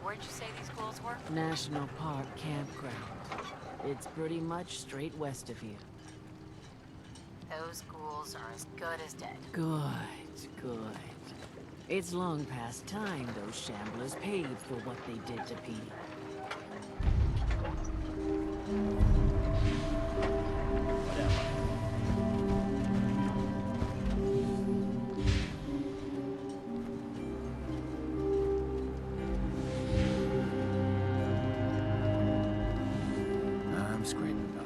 Where'd you say these ghouls were? National Park Campground. It's pretty much straight west of here. Those ghouls are as good as dead. Good, good. It's long past time those shamblers paid for what they did to Petey. I'm scraping by.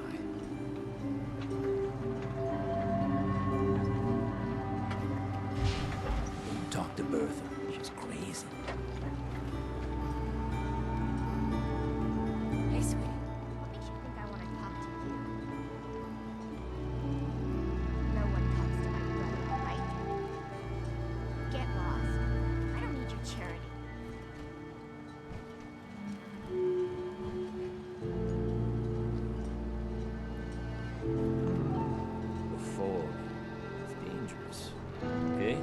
Talk to Bertha. She's crazy. Hey, sweetie. What makes you think I want to talk to you? No one talks to my brother, right? Get lost. I don't need your charity. The fog. It's dangerous. Okay?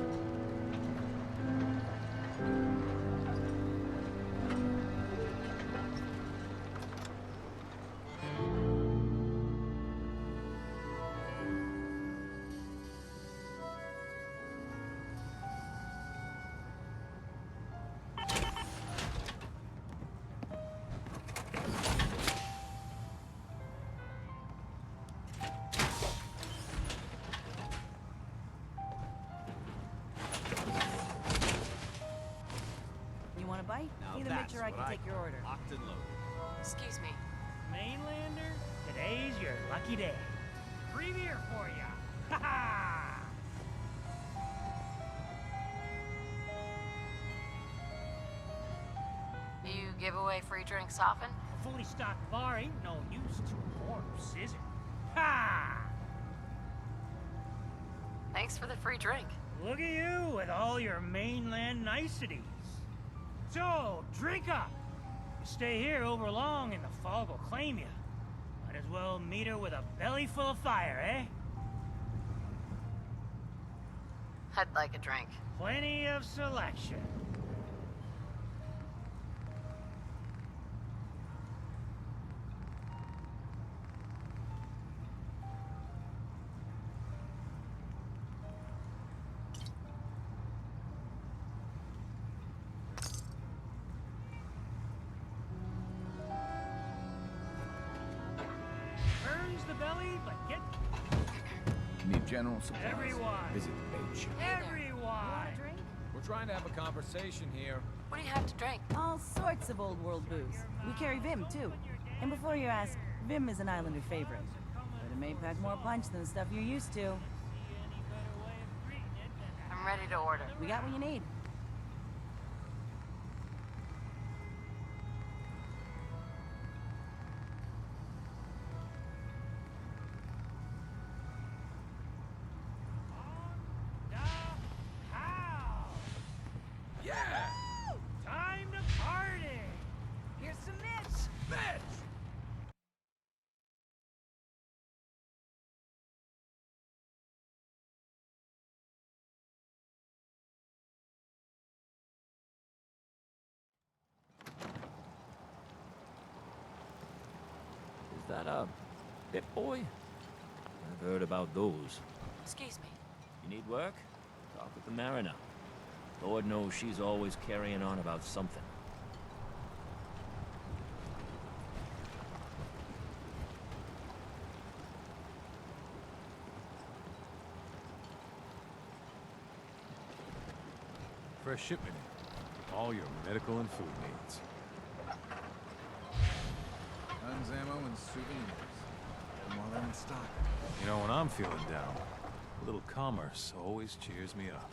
You want a bite? Now Need to make sure I can take your order. Locked and loaded. Excuse me. Mainlander, today's your lucky day. Free beer for ya. Ha ha! You give away free drinks often? A fully stocked bar ain't no use to a corpse, is it? Ha! Thanks for the free drink. Look at you with all your mainland niceties. So, drink up. You stay here over long and the fog will claim you. Might as well meet her with a belly full of fire, eh? I'd like a drink. Plenty of selection. Burns the belly, but get Need general supplies. everyone. Visit the bait shop. Everyone. Drink? We're trying to have a conversation here. What do you have to drink? All sorts of old world booze. We carry Vim, too. And before you ask, Vim is an Islander favorite. But it may pack more punch than the stuff you're used to. I'm ready to order. We got what you need. Yeah! Time to party! Here's some Mitch! Bitch! Is that a Bit Boy? I've heard about those. Excuse me. You need work? Talk with the Mariner. Lord knows she's always carrying on about something. Fresh shipment in. All your medical and food needs. Guns, ammo, and souvenirs. And while they're in stock. You know, when I'm feeling down, a little commerce always cheers me up.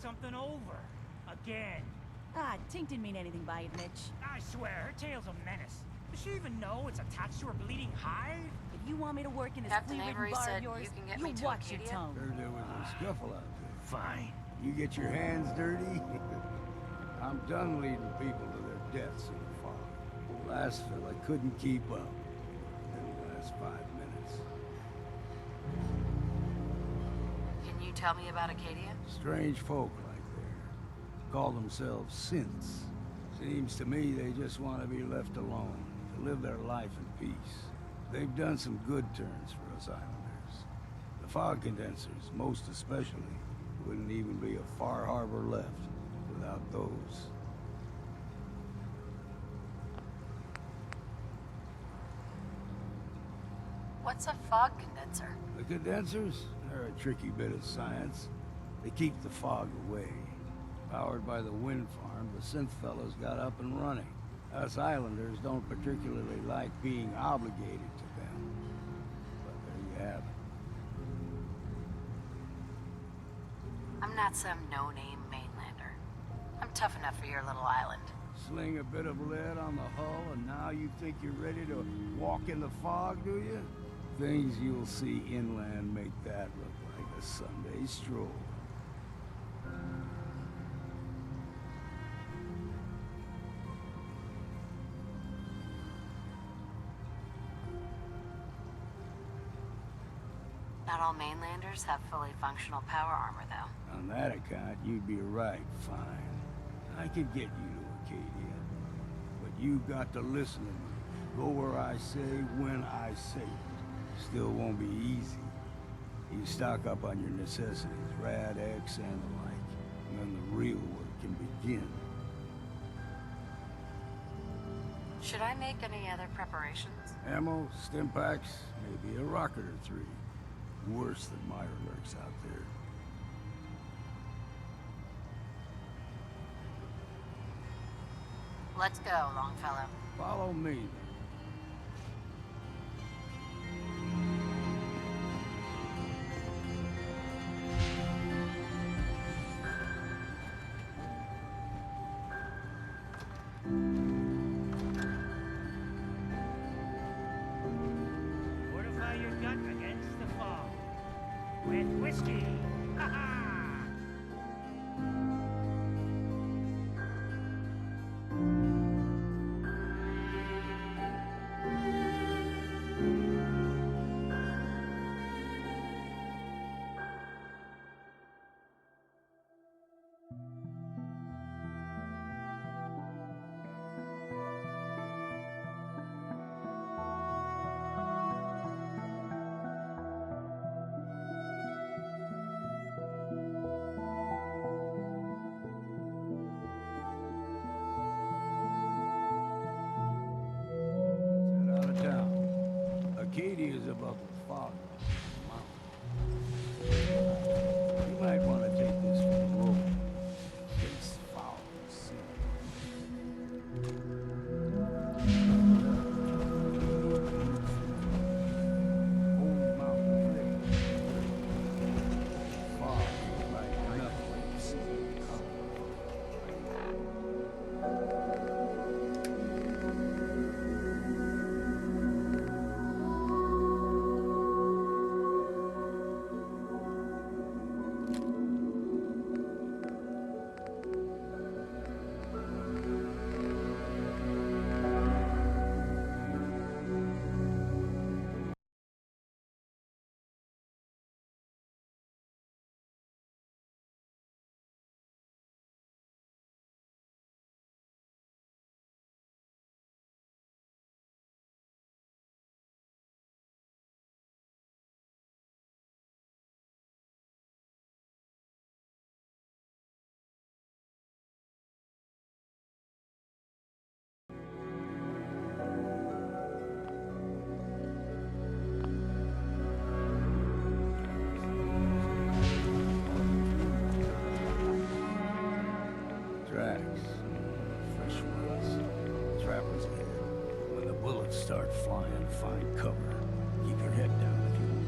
something over. Again. Ah, Tink didn't mean anything by it, Mitch. I swear, her tail's a menace. Does she even know it's attached to her bleeding hide? If you want me to work in this Captain flea-ridden Avery bar said of yours, you can get you me to watch your Acadia? tone. Heard there was a scuffle out there. Fine. You get your hands dirty? I'm done leading people to their deaths in the fog. The last fella couldn't keep up. In the last 5 minutes. Can you tell me about Acadia? Strange folk like there. Call themselves synths. Seems to me they just want to be left alone, to live their life in peace. They've done some good turns for us islanders. The fog condensers, most especially, wouldn't even be a Far Harbor left without those. What's a fog condenser? The condensers are a tricky bit of science. They keep the fog away. Powered by the wind farm, the synth fellows got up and running. Us islanders don't particularly like being obligated to them. But there you have it. I'm not some no-name mainlander. I'm tough enough for your little island. Sling a bit of lead on the hull, and now you think you're ready to walk in the fog, do you? Things you'll see inland make that look like a Sunday stroll. Not all mainlanders have fully functional power armor, though. On that account, you'd be right, fine. I could get you to Acadia. But you've got to listen to me. Go where I say, when I say it. Still won't be easy. You stock up on your necessities, Rad X and the like, and then the real work can begin. Should I make any other preparations? Ammo, stim packs, maybe a rocket or three. Worse than Myra lurks out there. Let's go, Longfellow. Follow me. Fortify your gut against the fog. With whiskey. Ha ha! Set out of town. Acadia is above the fog mountain. You might want to take this for the road. It's foul and Old mountain range. Fog like nothing you see in color. Tracks. Fresh ones. Trappers ahead. When the bullets start flying, find cover. Keep your head down if you want.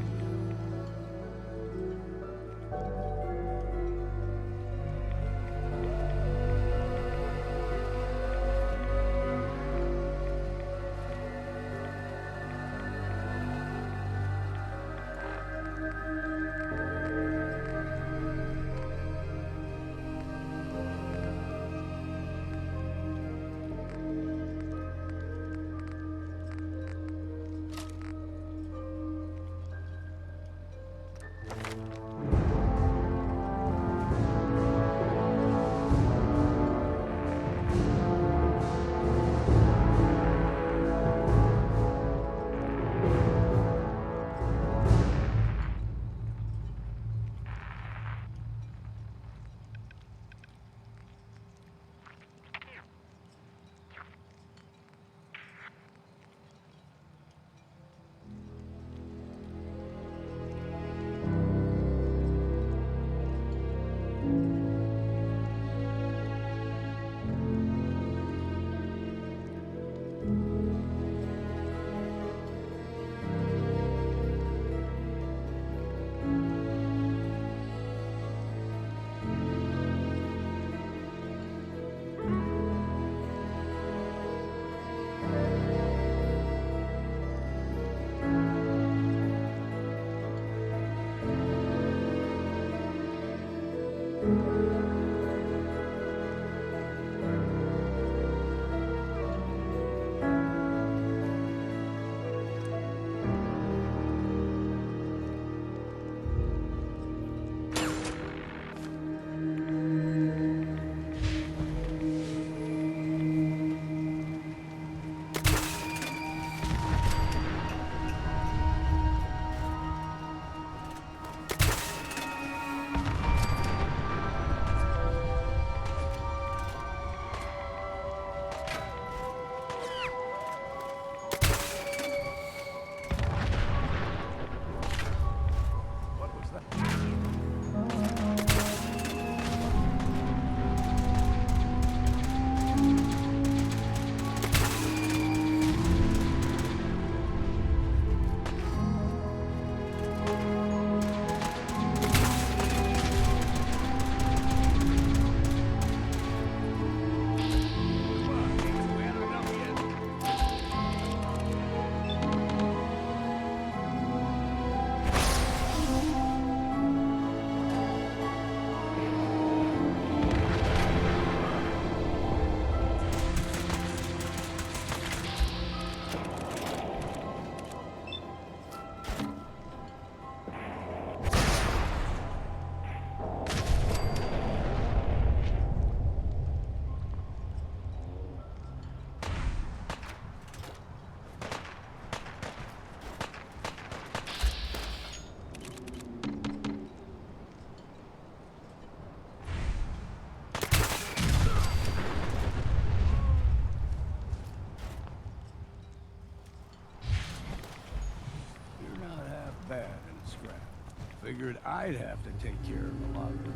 Figured I'd have to take care of a lot of it.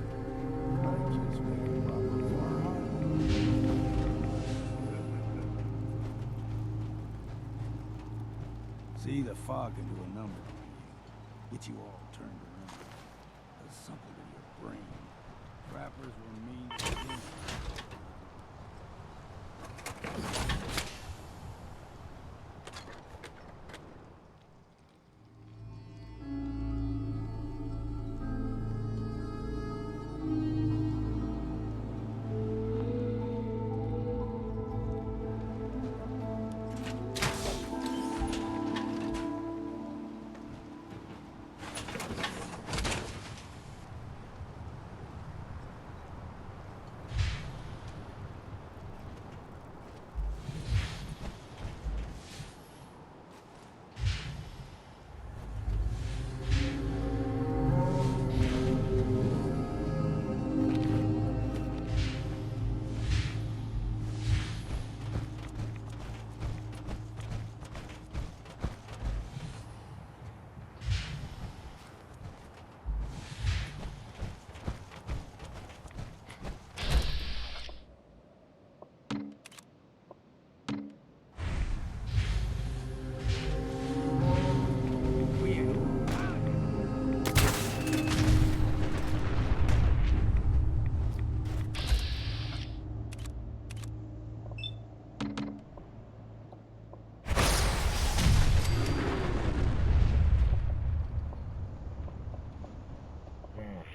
Might just make a proper farm. See, the fog can do a number on you. Get you all turned around. Does something to your brain. Trappers were mean.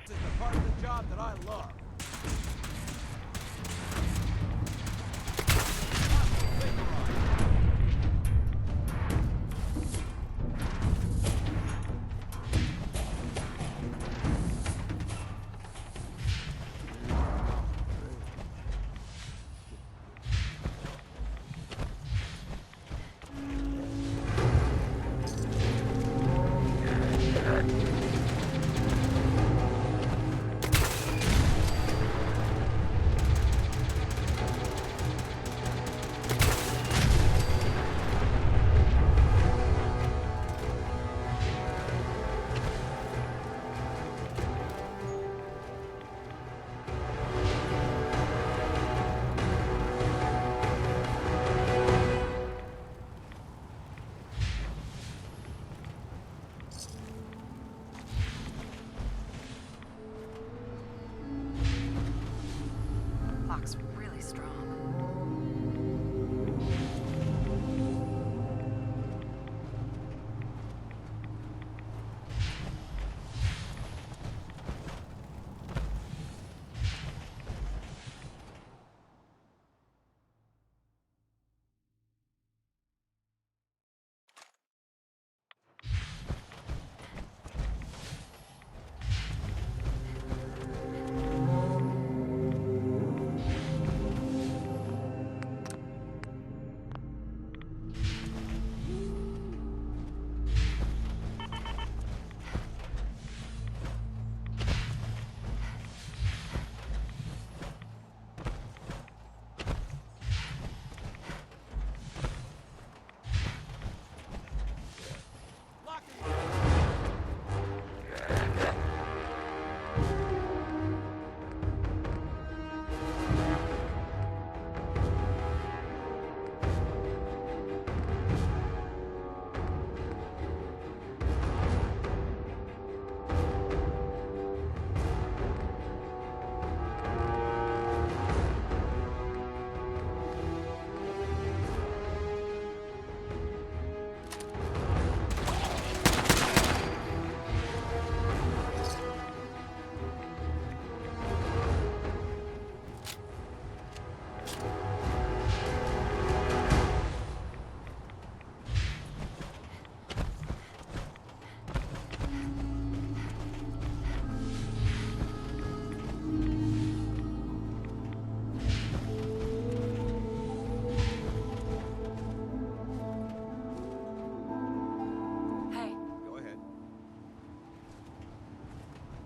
This is the part of the job that I love. Lock's really strong.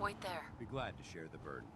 Wait there. Be glad to share the burden.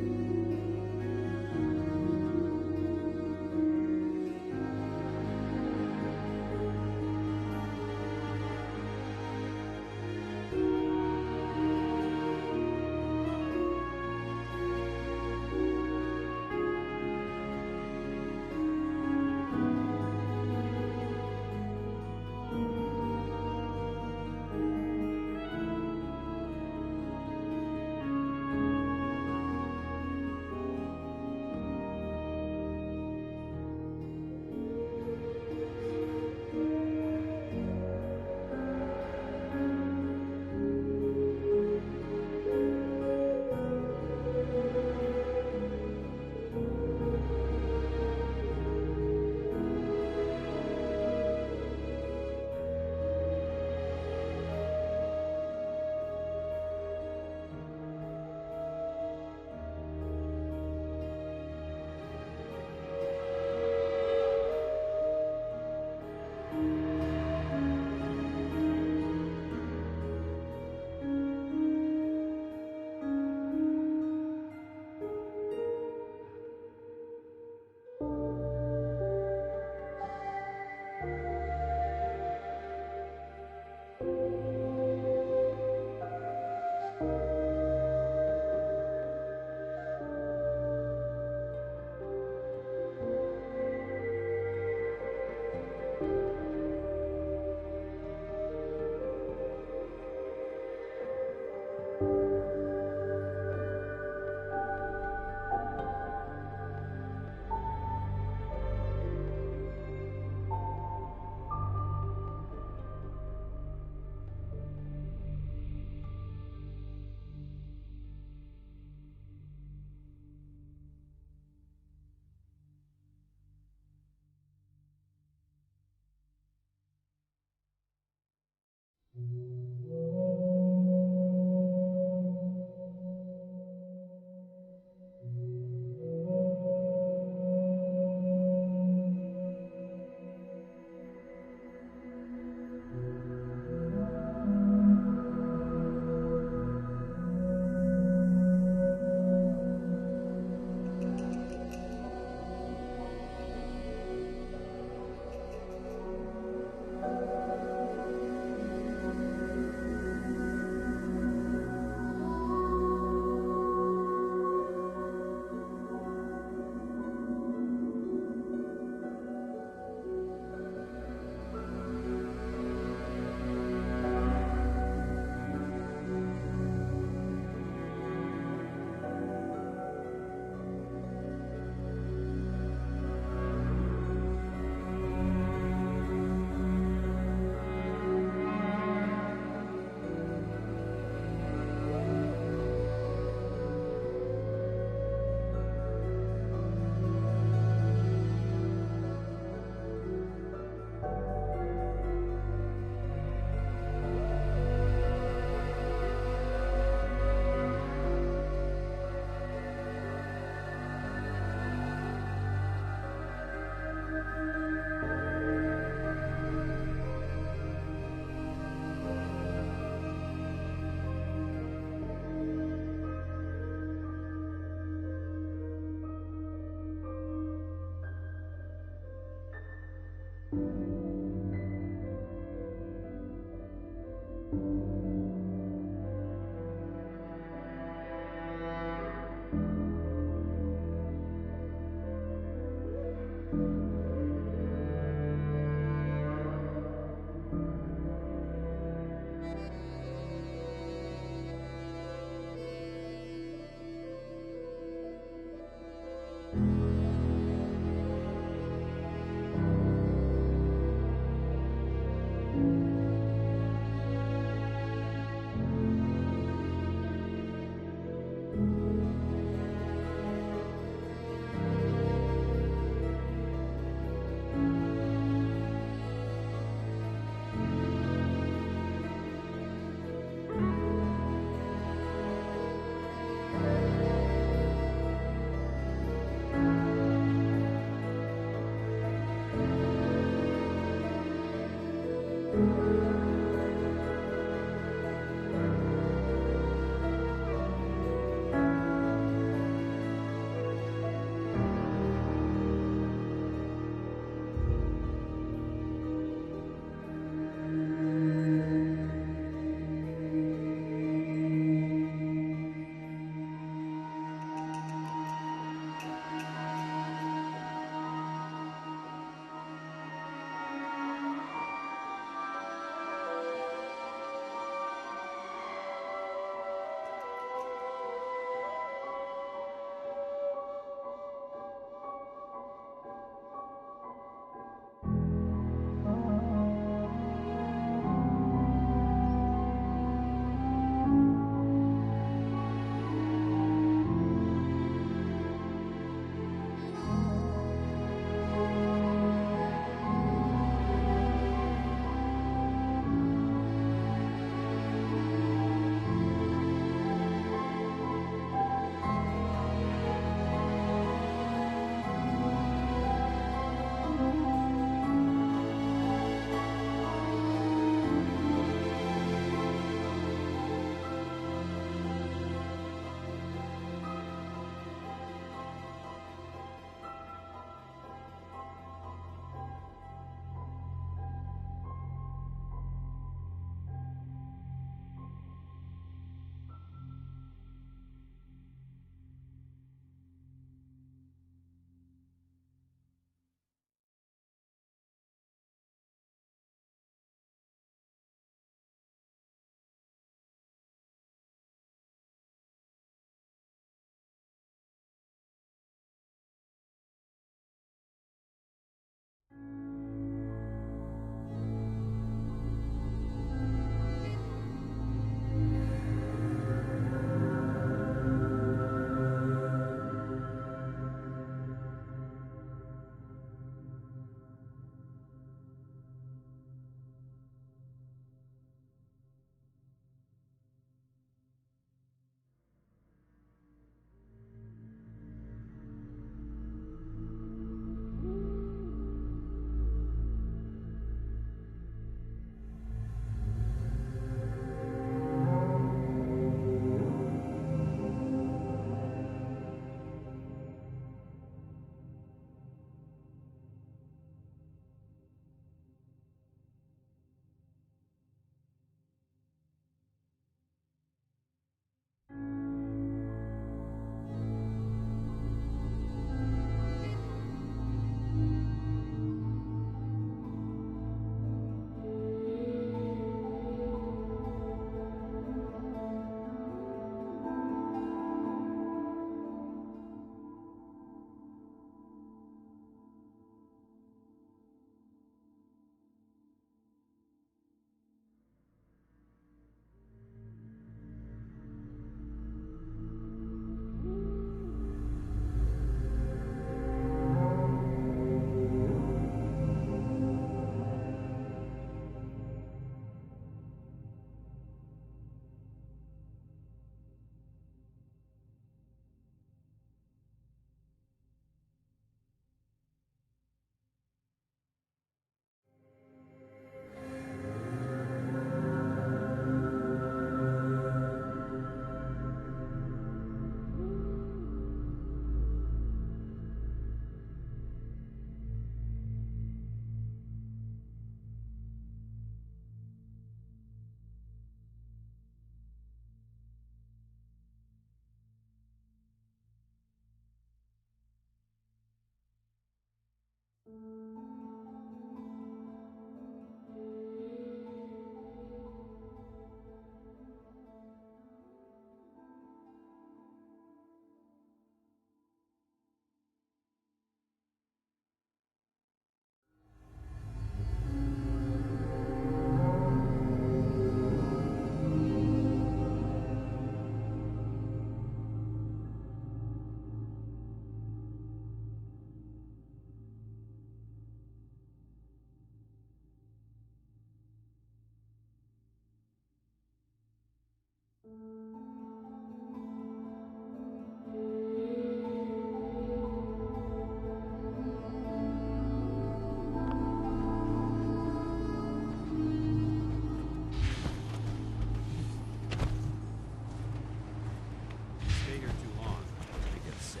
Stay here too long, they get sick.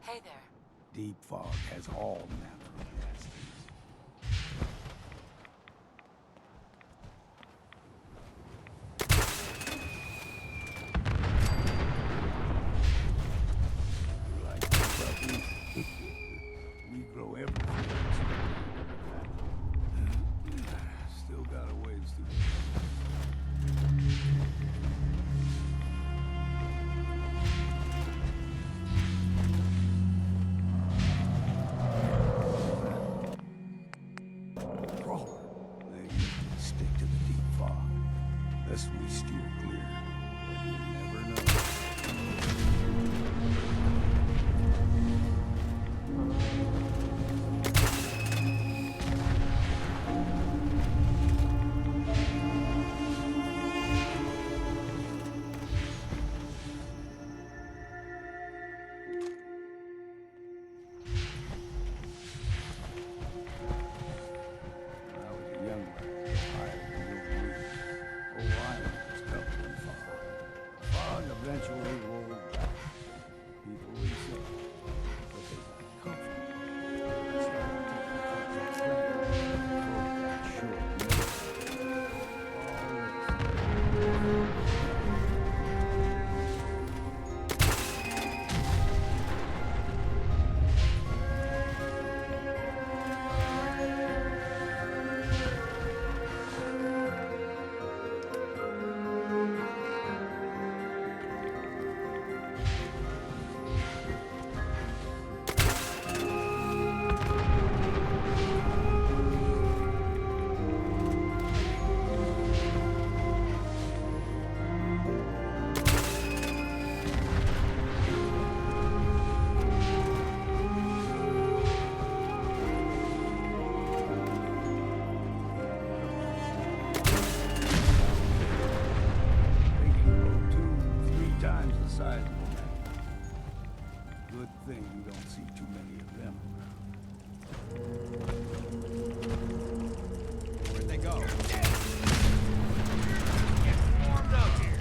Hey there. Deep fog has all manner of nasties. You like the puppies? We grow everything. Still got a ways to go. They usually stick to the deep fog. Lest we steer clear. But you never know. When I was a young lad, I had a real breeze. Ohio was covered in fog. Fog eventually rolled back. People reset, but they got comfortable. They started taking things for granted. Folk got short memories. thing you don't see too many of them around. Where'd they go? Get warmed up here.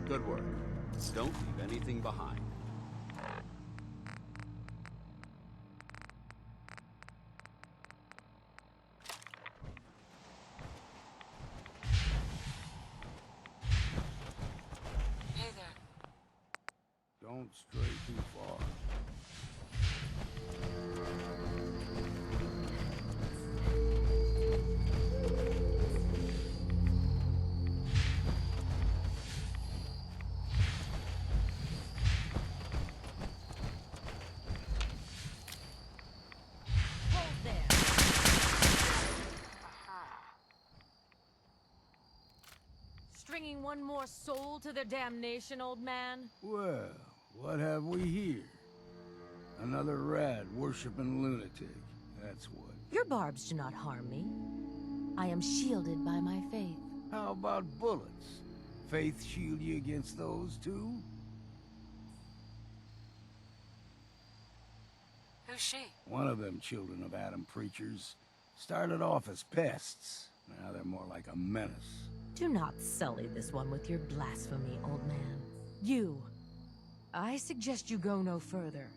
Good work. Don't leave anything behind. Hey there. Don't stray too far. Hold there. Stringing one more soul to their damnation, old man? Well, what have we here? Another rat worshipping lunatic. That's what. Your barbs do not harm me. I am shielded by my faith. How about bullets? Faith shield you against those too? Who's she? One of them children of Adam preachers started off as pests. Now they're more like a menace. Do not sully this one with your blasphemy, old man. You. I suggest you go no further.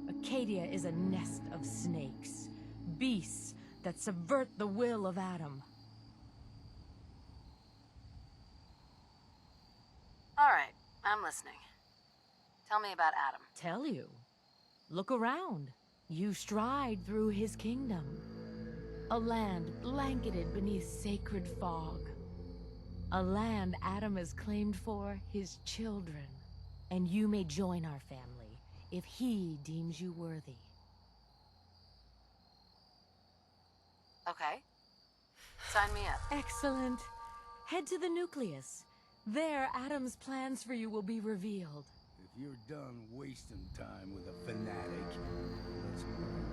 Acadia is a nest of snakes. Beasts that subvert the will of Adam. All right, I'm listening. Tell me about Adam. Tell you. Look around. You stride through his kingdom. A land blanketed beneath sacred fog. A land Adam has claimed for his children. And you may join our family if he deems you worthy. Okay. Sign me up. Excellent. Head to the nucleus. There, Adam's plans for you will be revealed. If you're done wasting time with a fanatic, let's move.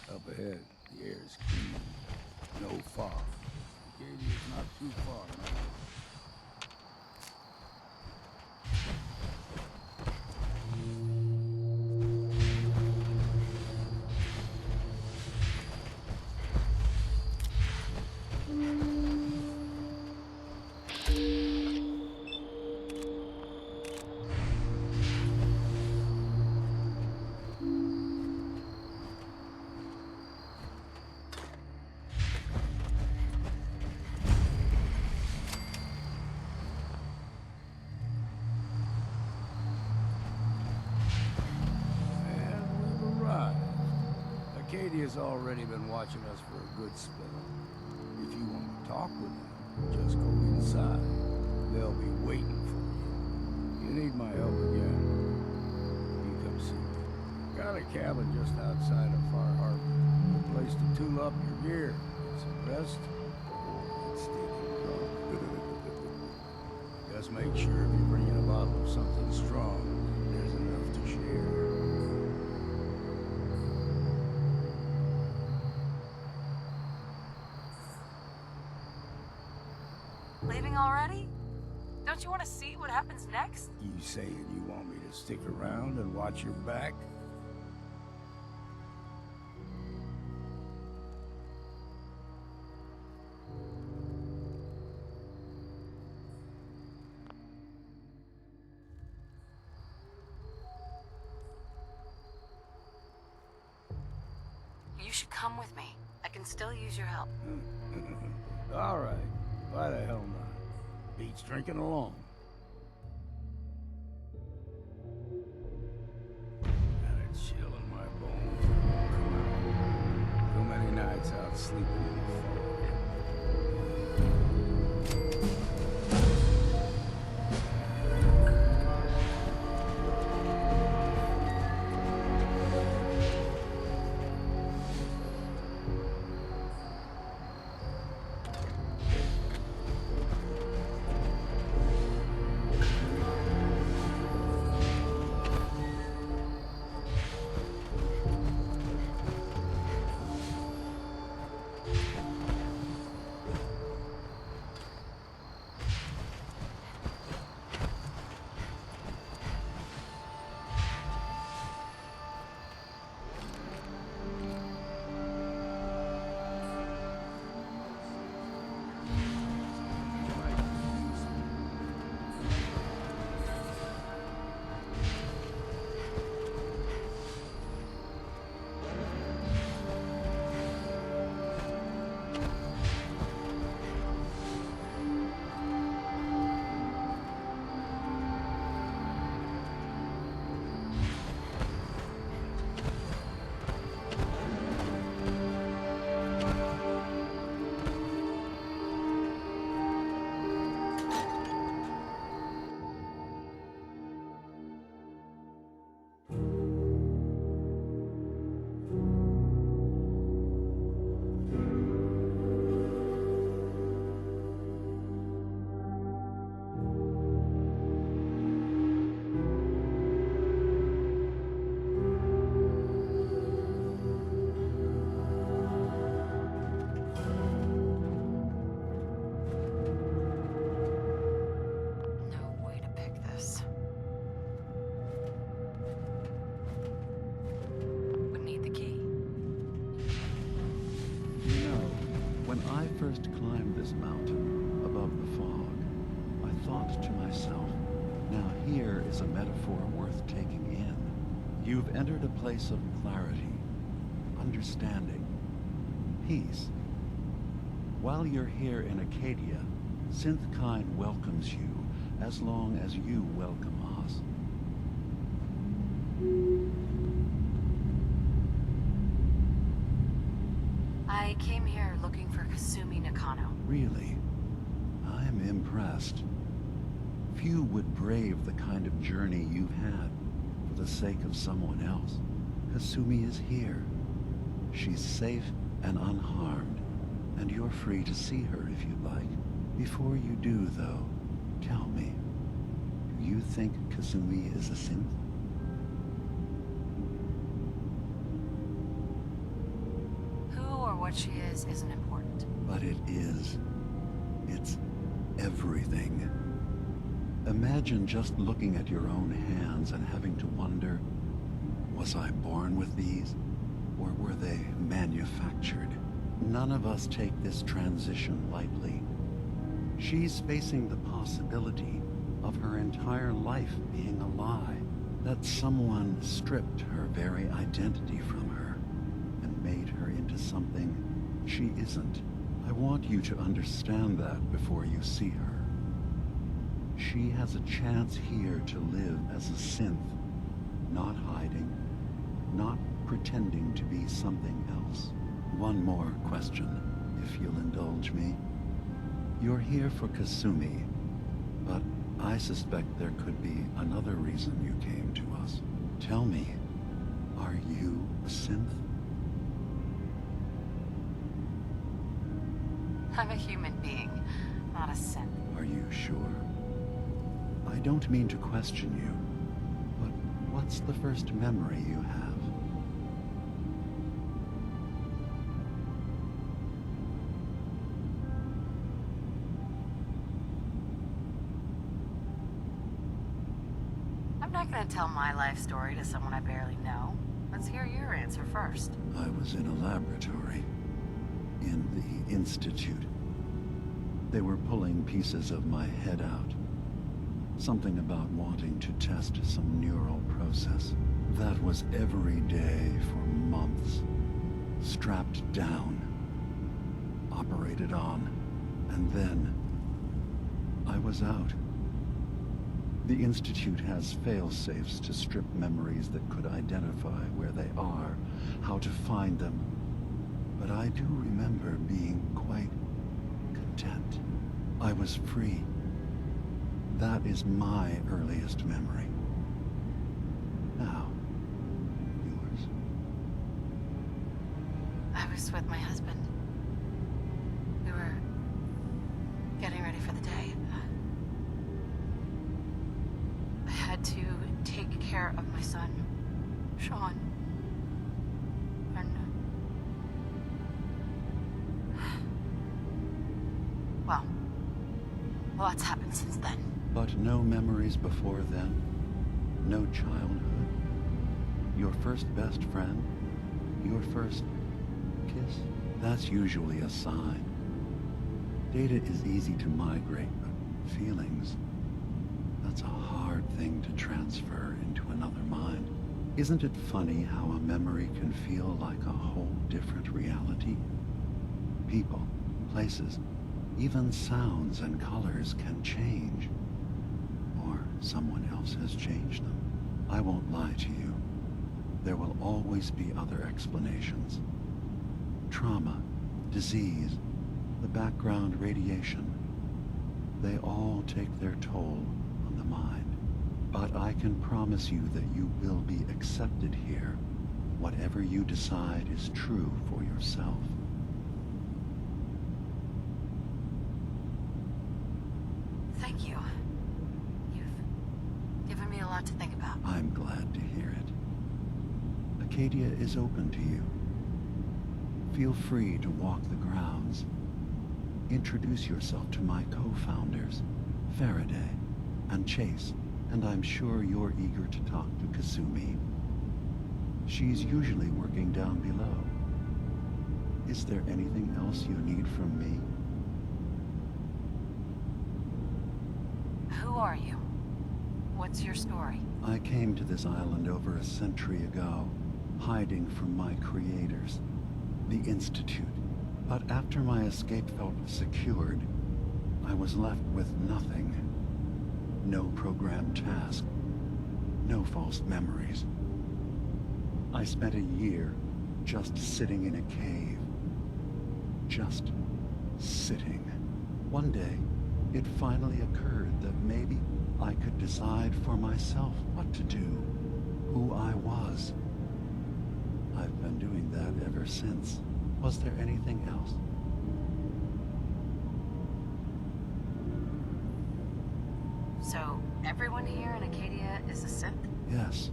Up ahead, the air is clean. No fog. Acadia's not too far now. Acadia's already been watching us for a good spell. If you want to talk with them, just go inside. They'll be waiting for you. You need my help again, you come see me. Got a cabin just outside of Far Harbor. A place to tool up your gear, get some rest, or get stinking drunk. Just make sure if you're bringing a bottle of something strong, there's enough to share. Leaving already? Don't you want to see what happens next? You saying you want me to stick around and watch your back? You should come with me. I can still use your help. All right. Why the hell not? Beats drinking alone. Got a chill in my bones. Come on. Too many nights out sleeping in the fog. first climbed this mountain above the fog, I thought to myself, now here is a metaphor worth taking in. You've entered a place of clarity, understanding, peace. While you're here in Acadia, Synthkind welcomes you as long as you welcome us. I came here looking for Kasumi Nakano. Really? I'm impressed. Few would brave the kind of journey you've had for the sake of someone else. Kasumi is here. She's safe and unharmed, and you're free to see her if you'd like. Before you do, though, tell me, do you think Kasumi is a synth? What she is isn't important. But it is. It's everything. Imagine just looking at your own hands and having to wonder, was I born with these, or were they manufactured? None of us take this transition lightly. She's facing the possibility of her entire life being a lie, that someone stripped her very identity from her and made her into something she isn't. I want you to understand that before you see her. She has a chance here to live as a synth, not hiding, not pretending to be something one more question, if you'll indulge me. You're here for Kasumi, but I suspect there could be another reason you came to us. Tell me, are you a synth? I'm a human being, not a synth. Are you sure? I don't mean to question you, but what's the first memory you have? I'm not gonna tell my life story to someone I barely know. Let's hear your answer first. I was in a laboratory, in the Institute. They were pulling pieces of my head out. Something about wanting to test some neural process. That was every day for months. Strapped down, operated on, and then I was out. The Institute has fail-safes to strip memories that could identify where they are, how to find them. But I do remember being quite content. I was free. That is my earliest memory. Now, yours. I was with my husband. We were getting ready for the day. I had to take care of my son, Sean. And well, lots happened since then. But no memories before then? No childhood? Your first best friend? Your first kiss? That's usually a sign. Data is easy to migrate, but feelings, that's a hard thing to transfer into another mind. Isn't it funny how a memory can feel like a whole different reality? People, places, even sounds and colors can change. Or someone else has changed them. I won't lie to you. There will always be other explanations. Trauma, disease, the background radiation. They all take their toll on the mind. But I can promise you that you will be accepted here. Whatever you decide is true for yourself. Thank you. You've given me a lot to think about. I'm glad to hear it. Acadia is open to you. Feel free to walk the grounds. Introduce yourself to my co-founders, Faraday and Chase, and I'm sure you're eager to talk to Kasumi. She's usually working down below. Is there anything else you need from me? Who are you? What's your story? I came to this island over a century ago, hiding from my creators, the Institute. But after my escape felt secured, I was left with nothing. No programmed task, no false memories. I spent a year just sitting in a cave. Just sitting. One day, it finally occurred that maybe I could decide for myself what to do, who I was. I've been doing that ever since. Was there anything else? So, everyone here in Acadia is a synth? Yes.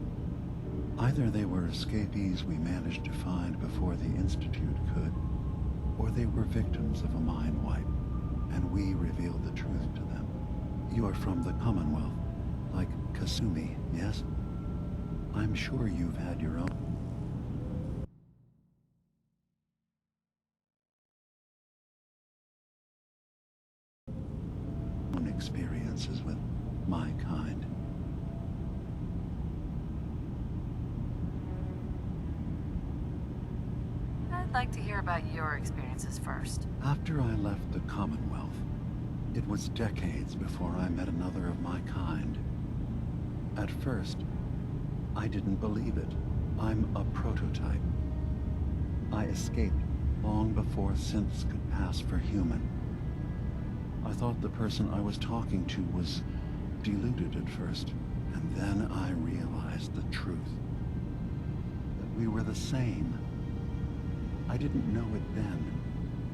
Either they were escapees we managed to find before the Institute could, or they were victims of a mind wipe, and we revealed the truth to them. You are from the Commonwealth, like Kasumi, yes? I'm sure you've had your own experiences with my kind. I'd like to hear about your experiences first. After I left the Commonwealth, it was decades before I met another of my kind. At first, I didn't believe it. I'm a prototype. I escaped long before synths could pass for human. I thought the person I was talking to was deluded at first, and then I realized the truth. That we were the same. I didn't know it then,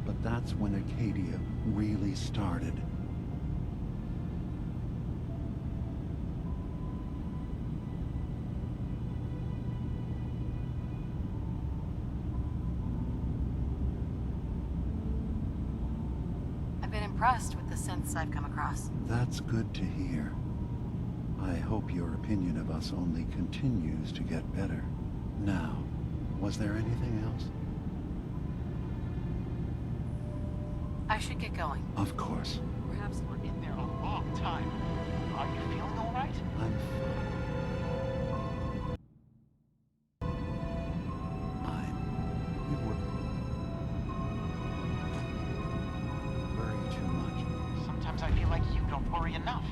but that's when Acadia really started. I've been impressed with the synths I've come across. That's good to hear. I hope your opinion of us only continues to get better. Now, was there anything else? I should get going. Of course. Perhaps we're in there a long time. Are you feeling all right? I'm fine. You wouldn't worry too much. Sometimes I feel like you don't worry enough.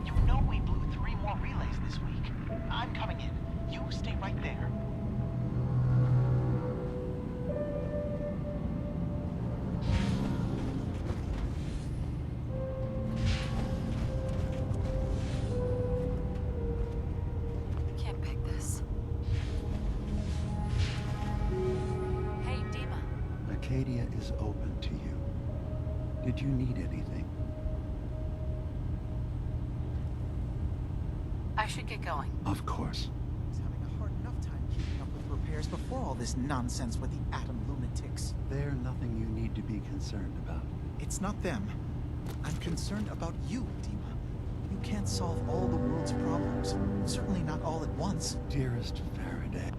You know we blew 3 more relays this week. I'm coming in. You stay right there. Can't pick this. Hey, DiMa. Acadia is open to you. Did you need anything? I should get going. Of course. I was having a hard enough time keeping up with repairs before all this nonsense with the atom lunatics. They're nothing you need to be concerned about. It's not them. I'm concerned about you, DiMa. You can't solve all the world's problems. Certainly not all at once. Dearest Faraday.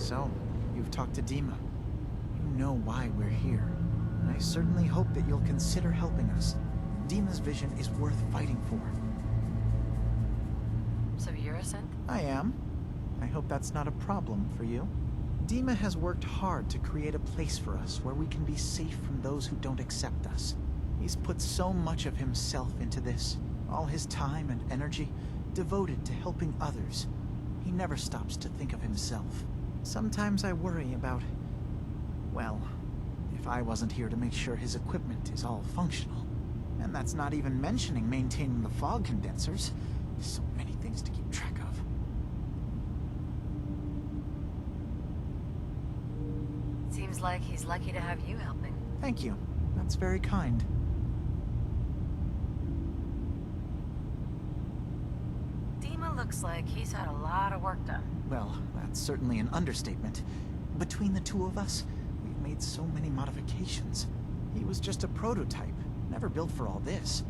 So, you've talked to DiMa. You know why we're here. I certainly hope that you'll consider helping us. DiMa's vision is worth fighting for. So you're a synth? I am. I hope that's not a problem for you. DiMa has worked hard to create a place for us where we can be safe from those who don't accept us. He's put so much of himself into this, all his time and energy devoted to helping others. He never stops to think of himself. Sometimes I worry about, well, if I wasn't here to make sure his equipment is all functional. And that's not even mentioning maintaining the fog condensers. So many things to keep track of. Seems like he's lucky to have you helping. Thank you. That's very kind. DiMa looks like he's had a lot of work done. Well, that's certainly an understatement. Between the two of us, we've made so many modifications. He was just a prototype, never built for all this.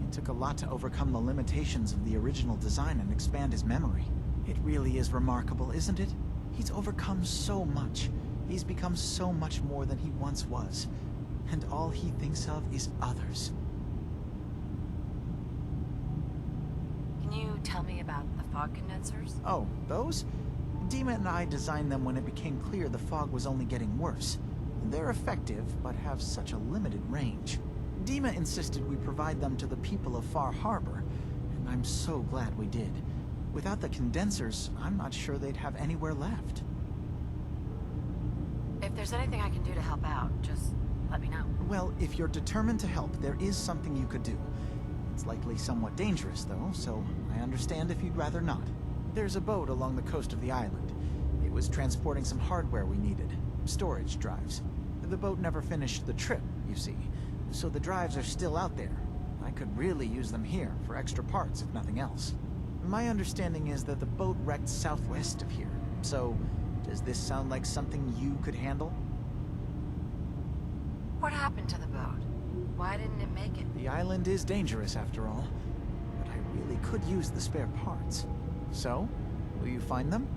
It took a lot to overcome the limitations of the original design and expand his memory. It really is remarkable, isn't it? He's overcome so much. He's become so much more than he once was. And all he thinks of is others. Can you tell me about the fog condensers? Oh, those? DiMa and I designed them when it became clear the fog was only getting worse. They're effective, but have such a limited range. DiMa insisted we provide them to the people of Far Harbor, and I'm so glad we did. Without the condensers, I'm not sure they'd have anywhere left. If there's anything I can do to help out, just let me know. Well, if you're determined to help, there is something you could do. It's likely somewhat dangerous, though, so I understand if you'd rather not. There's a boat along the coast of the island. It was transporting some hardware we needed. Storage drives. The boat never finished the trip, you see, so the drives are still out there. I could really use them here for extra parts, if nothing else. My understanding is that the boat wrecked southwest of here, so does this sound like something you could handle? What happened to the boat? Why didn't it make it? The island is dangerous, after all, but I really could use the spare parts. So, will you find them?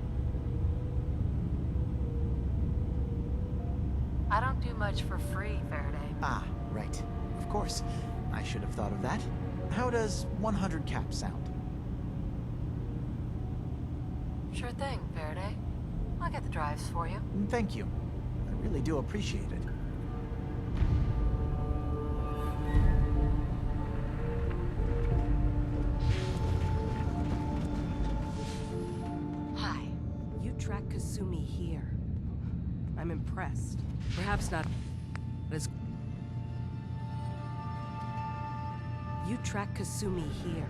I don't do much for free, Faraday. Ah, right. Of course. I should have thought of that. How does 100 cap sound? Sure thing, Faraday. I'll get the drives for you. Thank you. I really do appreciate it. Hi. You track Kasumi here. I'm impressed. Perhaps not as... You track Kasumi here.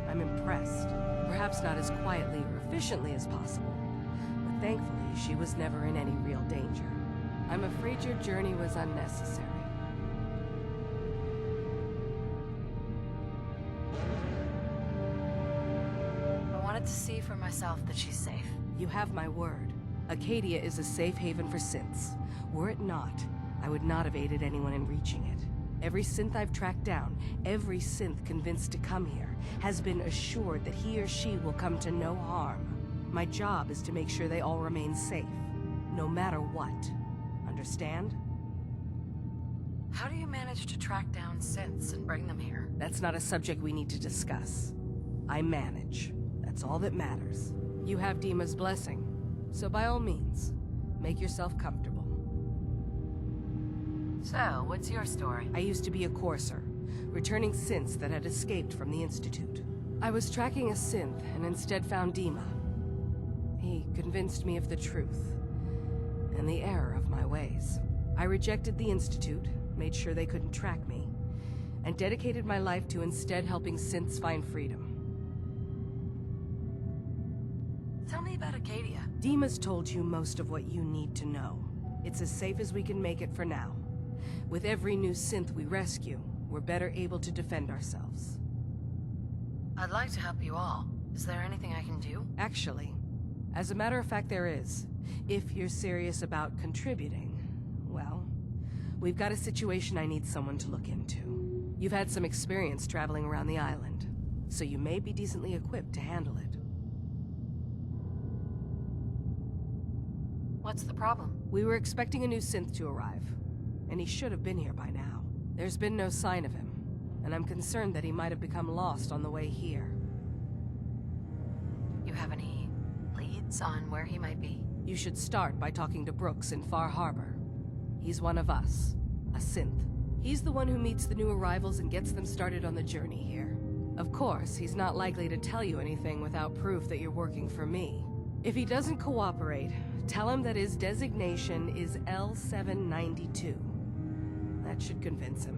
I'm impressed. Perhaps not as quietly or efficiently as possible. But thankfully, she was never in any real danger. I'm afraid your journey was unnecessary. I wanted to see for myself that she's safe. You have my word. Acadia is a safe haven for synths. Were it not, I would not have aided anyone in reaching it. Every synth I've tracked down, every synth convinced to come here, has been assured that he or she will come to no harm. My job is to make sure they all remain safe, no matter what. Understand? How do you manage to track down synths and bring them here? That's not a subject we need to discuss. I manage. That's all that matters. You have DiMa's blessing, so by all means, make yourself comfortable. So, what's your story? I used to be a courser, returning synths that had escaped from the Institute. I was tracking a synth and instead found DiMa. He convinced me of the truth and the error of my ways. I rejected the Institute, made sure they couldn't track me, and dedicated my life to instead helping synths find freedom. Tell me about Acadia. DiMa's told you most of what you need to know. It's as safe as we can make it for now. With every new synth we rescue, we're better able to defend ourselves. I'd like to help you all. Is there anything I can do? Actually, as a matter of fact, there is. If you're serious about contributing, well, we've got a situation I need someone to look into. You've had some experience traveling around the island, so you may be decently equipped to handle it. What's the problem? We were expecting a new synth to arrive, and he should have been here by now. There's been no sign of him, and I'm concerned that he might have become lost on the way here. You have any leads on where he might be? You should start by talking to Brooks in Far Harbor. He's one of us, a synth. He's the one who meets the new arrivals and gets them started on the journey here. Of course, he's not likely to tell you anything without proof that you're working for me. If he doesn't cooperate, tell him that his designation is L792. That should convince him.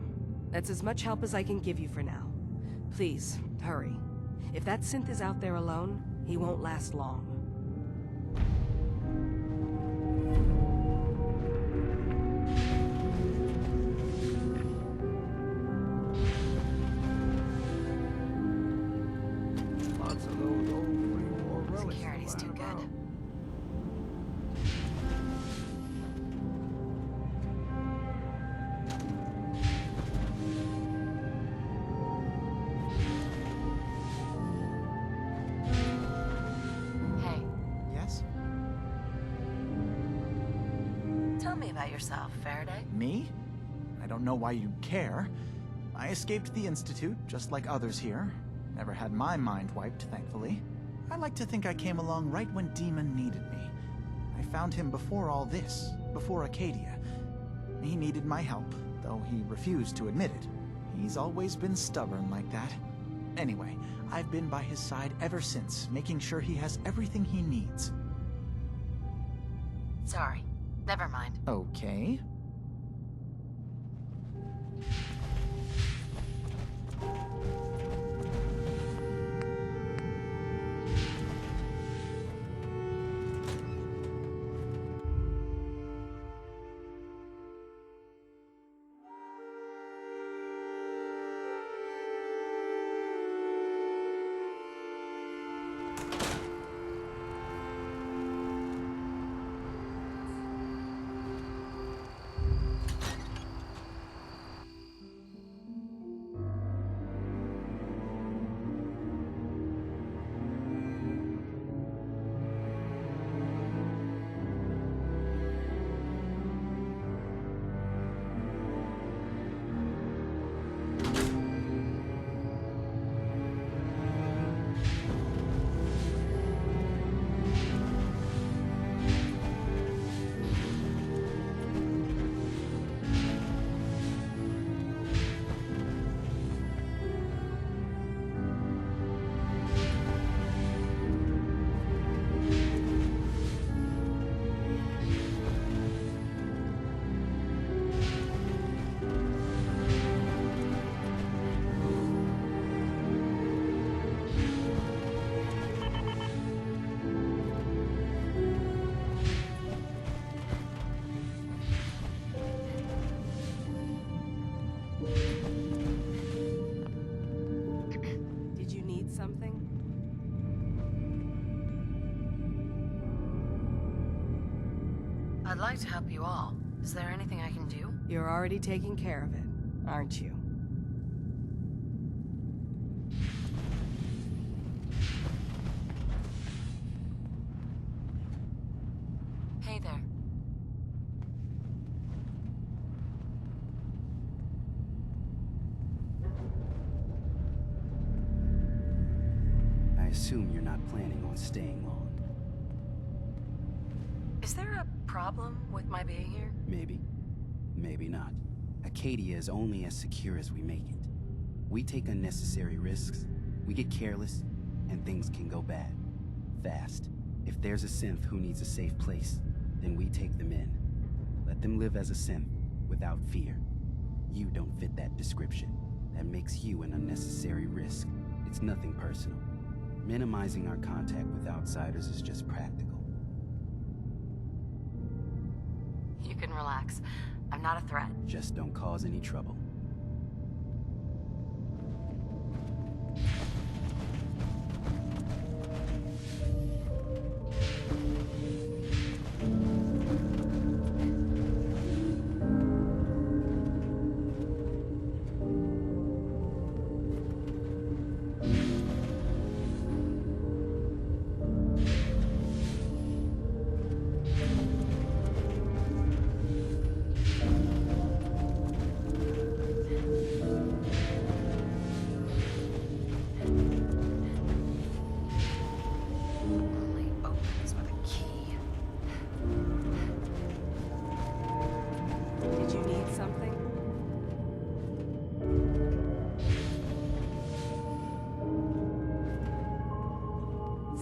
That's as much help as I can give you for now. Please, hurry. If that synth is out there alone, he won't last long. Lots of those old pre-war relics. Security's too good. Hey, Yes? tell me about yourself, Faraday. Me? I don't know why you'd care. I escaped the Institute, just like others here. Never had my mind wiped, thankfully. I like to think I came along right when DiMa needed me. I found him before all this, before Acadia. He needed my help, though he refused to admit it. He's always been stubborn like that. Anyway, I've been by his side ever since, making sure he has everything he needs. Sorry, never mind. Okay. Did you need something? I'd like to help you all. Is there anything I can do? You're already taking care of it, aren't you? Hey there. I assume you're not planning on staying long. Is there a problem with my being here? Maybe. Maybe not. Acadia is only as secure as we make it. We take unnecessary risks, we get careless, and things can go bad. Fast. If there's a synth who needs a safe place, then we take them in. Let them live as a synth, without fear. You don't fit that description. That makes you an unnecessary risk. It's nothing personal. Minimizing our contact with outsiders is just practical. You can relax. I'm not a threat. Just don't cause any trouble.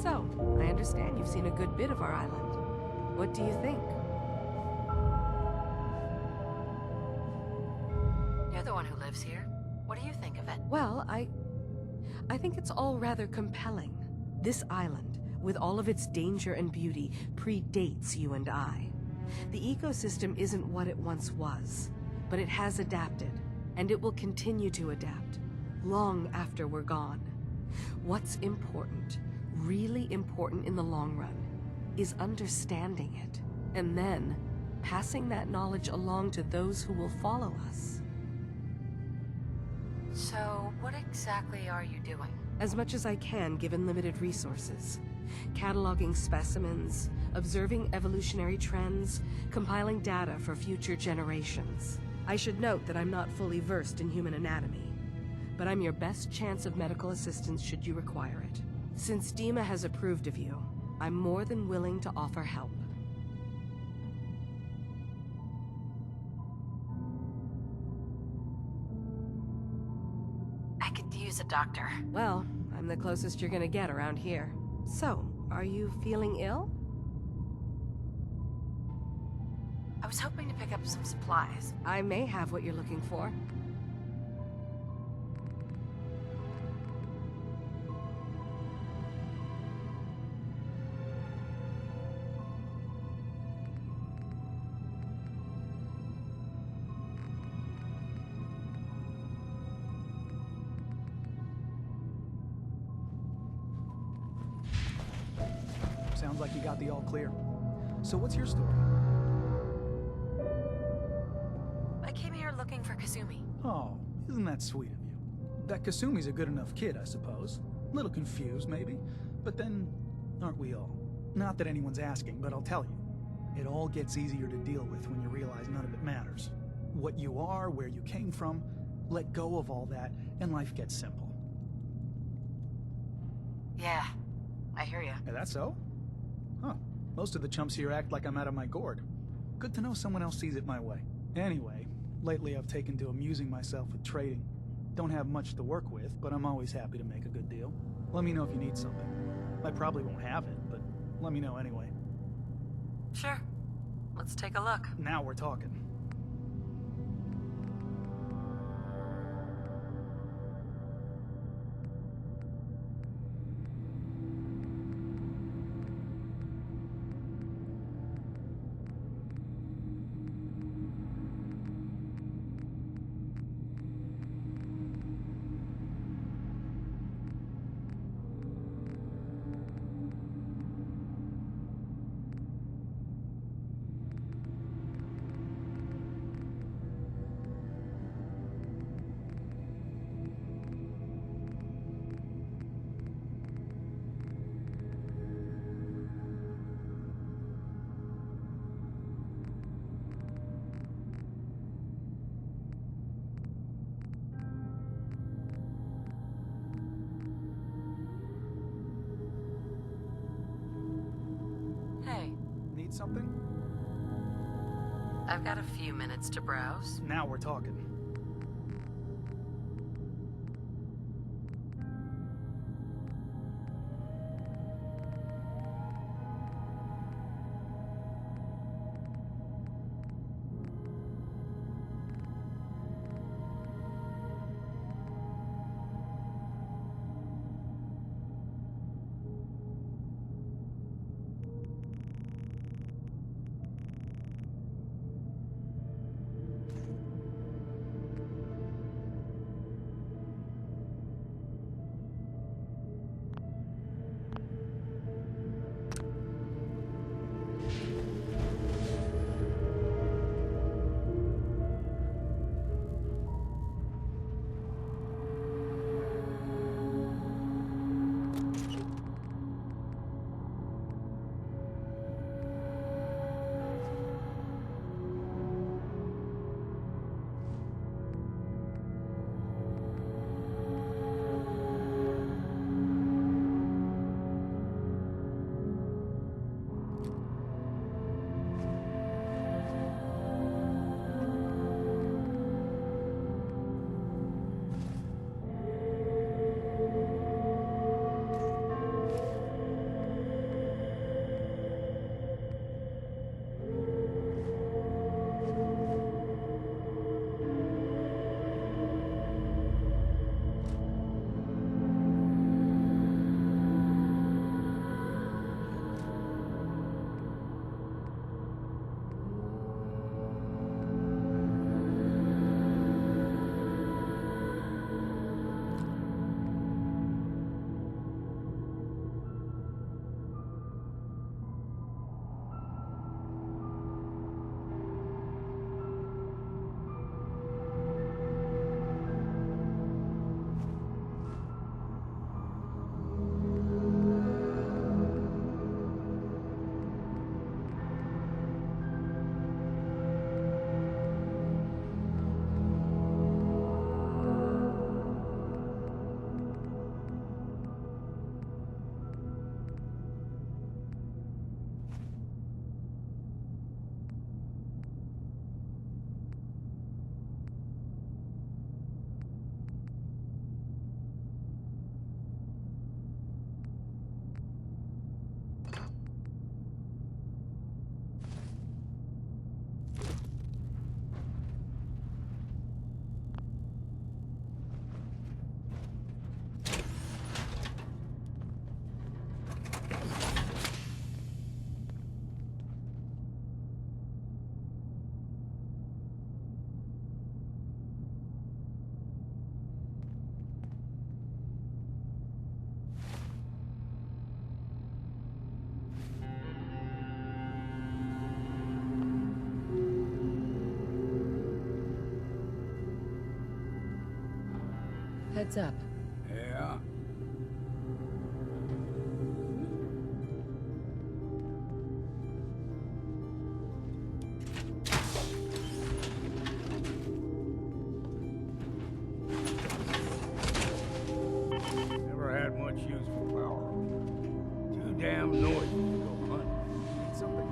So, I understand you've seen a good bit of our island. What do you think? You're the one who lives here. What do you think of it? Well, I think it's all rather compelling. This island, with all of its danger and beauty, predates you and I. The ecosystem isn't what it once was, but it has adapted, and it will continue to adapt, long after we're gone. What's important, really important in the long run, is understanding it, and then passing that knowledge along to those who will follow us. So, what exactly are you doing? As much as I can, given limited resources. Cataloging specimens, observing evolutionary trends, compiling data for future generations. I should note that I'm not fully versed in human anatomy, but I'm your best chance of medical assistance should you require it. Since DiMa has approved of you, I'm more than willing to offer help. I could use a doctor. Well, I'm the closest you're gonna get around here. So, are you feeling ill? I was hoping to pick up some supplies. I may have what you're looking for. Sounds like you got the all clear. So what's your story? I came here looking for Kasumi. Oh, isn't that sweet of you? That Kasumi's a good enough kid, I suppose. Little confused, maybe. But then, aren't we all? Not that anyone's asking, but I'll tell you. It all gets easier to deal with when you realize none of it matters. What you are, where you came from, let go of all that, and life gets simple. Yeah, I hear you. Is that so? Huh. Most of the chumps here act like I'm out of my gourd. Good to know someone else sees it my way. Anyway, lately I've taken to amusing myself with trading. Don't have much to work with, but I'm always happy to make a good deal. Let me know if you need something. I probably won't have it, but let me know anyway. Sure. Let's take a look. Now we're talking. Hey. Need something? I've got a few minutes to browse. Now we're talking. Heads up. Yeah. Never had much use for power. Too damn noisy to go hunting. Need something.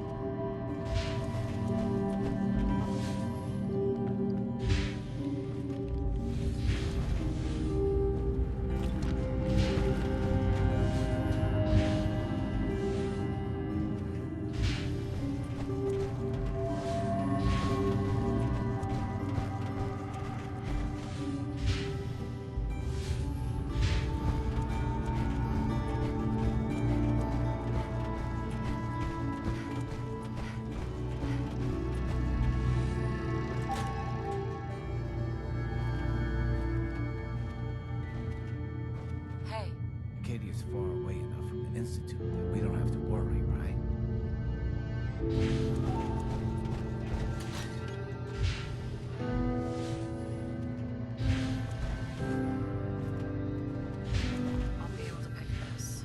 Hey, Acadia's far away enough from the Institute that we don't have to worry, right? I'll be able to pick this.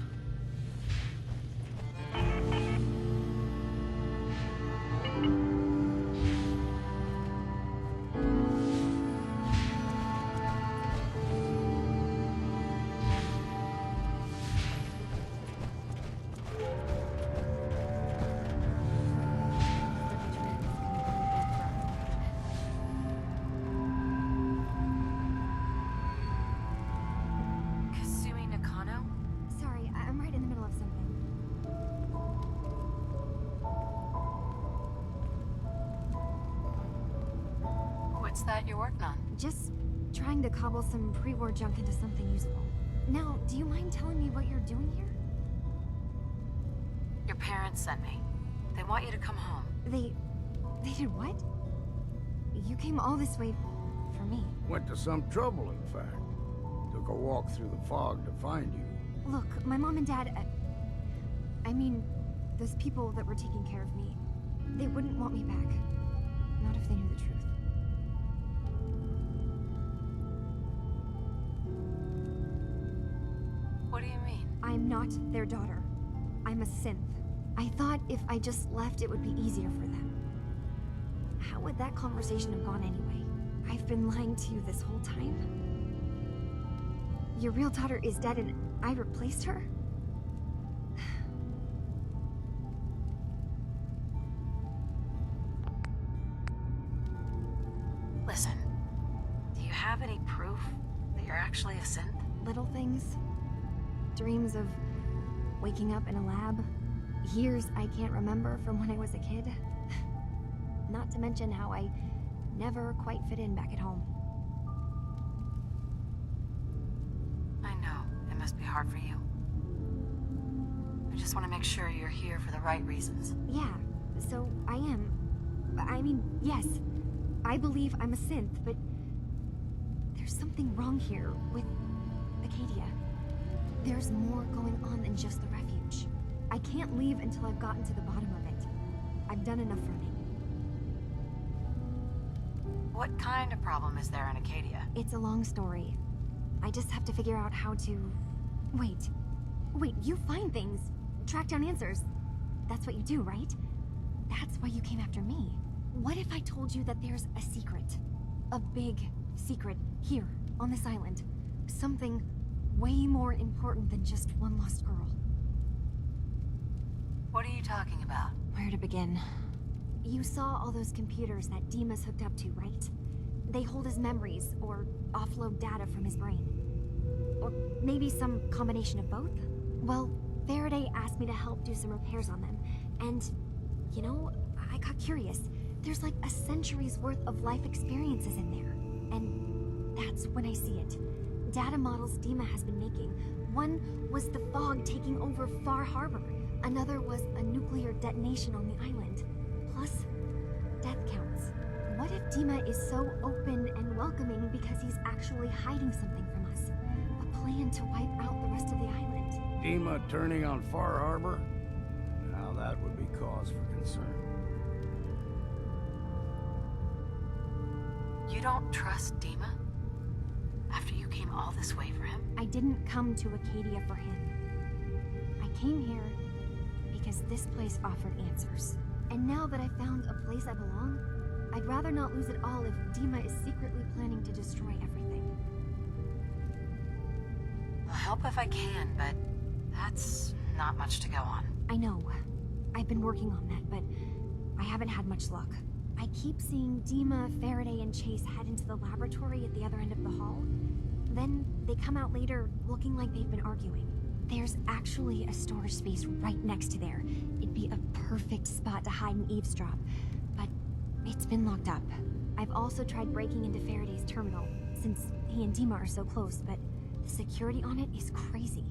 Kasumi Nakano? Sorry, I'm right in the middle of something. What's that you're working on? Just trying to cobble some pre-war junk into something usable. Now, do you mind telling me what you're doing here? Your parents sent me. They want you to come home. They did what? You came all this way for me. Went to some trouble, in fact. Took a walk through the fog to find you. Look, my mom and dad, I mean, those people that were taking care of me, they wouldn't want me back. Not if they knew the truth. What do you mean? I'm not their daughter. I'm a synth. I thought if I just left, it would be easier for them. How would that conversation have gone anyway? I've been lying to you this whole time? Your real daughter is dead and I replaced her? Listen, do you have any proof that you're actually a synth? Little things. Dreams of waking up in a lab. Years I can't remember from when I was a kid. Not to mention how I never quite fit in back at home. I know, it must be hard for you. I just want to make sure you're here for the right reasons. Yeah, so I am. I mean, yes, I believe I'm a synth, but there's something wrong here with Acadia. There's more going on than just the refuge. I can't leave until I've gotten to the bottom of it. I've done enough running. What kind of problem is there in Acadia? It's a long story. I just have to figure out how to... Wait, you find things, track down answers. That's what you do, right? That's why you came after me. What if I told you that there's a secret? A big secret here, on this island. Something way more important than just one lost girl. What are you talking about? Where to begin? You saw all those computers that DiMa's hooked up to, right? They hold his memories, or offload data from his brain. Or maybe some combination of both? Well, Faraday asked me to help do some repairs on them, and, you know, I got curious. There's like a century's worth of life experiences in there, and that's when I see it. Data models DiMa has been making. One was the fog taking over Far Harbor. Another was a nuclear detonation on the island. Plus, death counts. What if DiMa is so open and welcoming because he's actually hiding something from us? A plan to wipe out the rest of the island. DiMa turning on Far Harbor? Now that would be cause for concern. You don't trust DiMa? After you came all this way for him? I didn't come to Acadia for him. I came here because this place offered answers. And now that I've found a place I belong, I'd rather not lose it all if DiMa is secretly planning to destroy everything. I'll help if I can, but that's not much to go on. I know. I've been working on that, but I haven't had much luck. I keep seeing DiMa, Faraday, and Chase head into the laboratory at the other end of the hall. Then they come out later looking like they've been arguing. There's actually a storage space right next to there. It'd be a perfect spot to hide and eavesdrop, but it's been locked up. I've also tried breaking into Faraday's terminal, since he and DiMa are so close, but the security on it is crazy.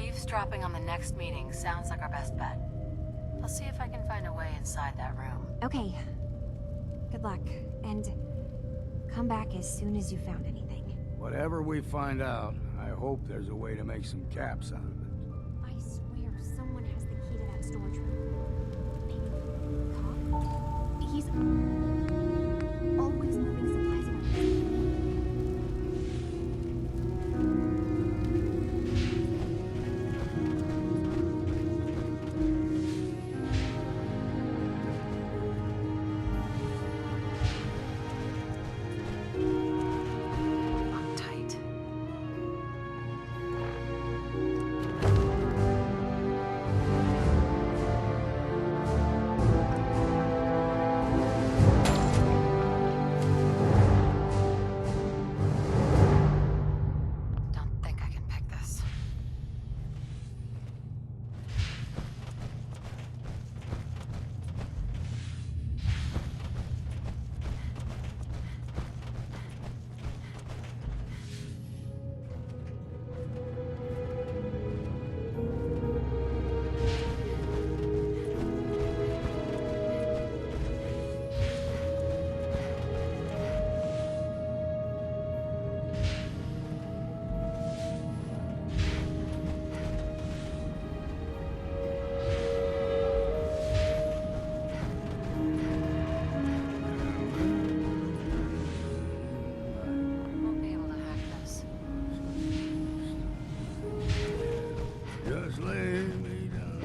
Eavesdropping on the next meeting sounds like our best bet. I'll see if I can find a way inside that room. Okay. Good luck, and come back as soon as you found anything. Whatever we find out, I hope there's a way to make some caps out of it. I swear someone has the key to that storage room. Maybe Cobb? He's always moving supplies around. Just lay me down.